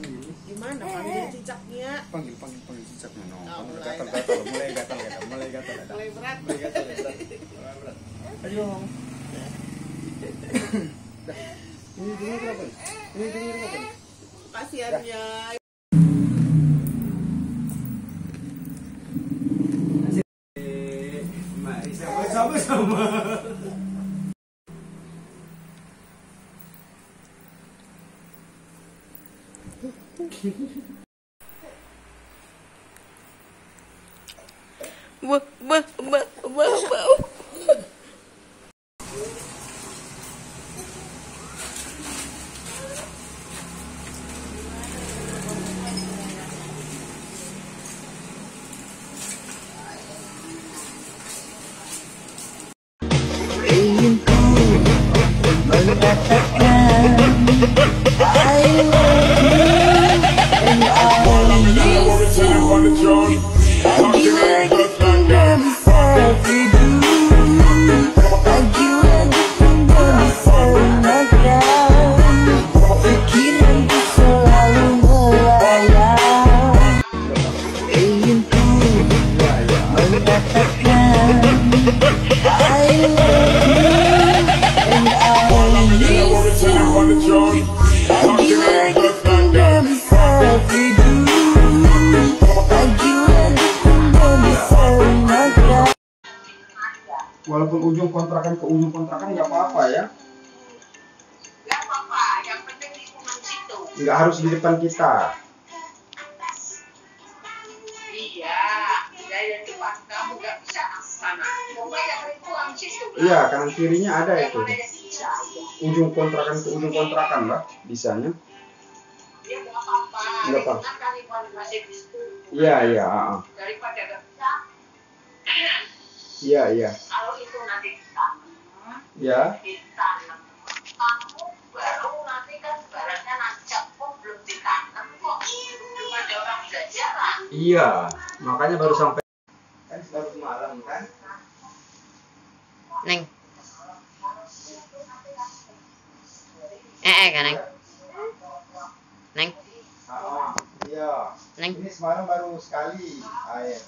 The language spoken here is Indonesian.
Gimana panggil cicaknya? Panggil cicaknya. No. Oh, mulai mulai gatal. Mulai berat. Mulai gatal. Ayo. Ini dulu berapa? Kasiannya. Mari sama-sama. Ingin ku mengatakan I love you and I miss you. Lagi tinggal saat hidup, lagi tinggal diserahkan. Pikiranku selalu melayang. Ingin ku mengatakan I love you and I miss you. Lagi tinggal saat hidup, lagi tinggal diserahkan. Walaupun ujung kontrakan ke ujung kontrakan nggak apa-apa ya. Nggak apa-apa, yang penting lingkungan situ. Nggak harus di depan kita. Iya, dari depan kamu nggak bisa sana. Pokoknya lingkungan situ. Iya, kanan kirinya ada itu. Mana bisa? Ujung kontrakan ke ujung kontrakan lah, bisanya. Ya nggak apa-apa. Nggak apa. Lingkungan kan lingkungan masih di situ. Iya. Daripada nggak bisa. Iya. Kalau itu nanti ditanam, Ya. kamu baru nanti kan barangnya nancap kok belum ditanam kok belum ada orang belajar. Iya, makanya baru sampai kan baru semalam kan. Neng. Kan Neng. Neng. Iya. Neng. Ini semalam baru sekali air.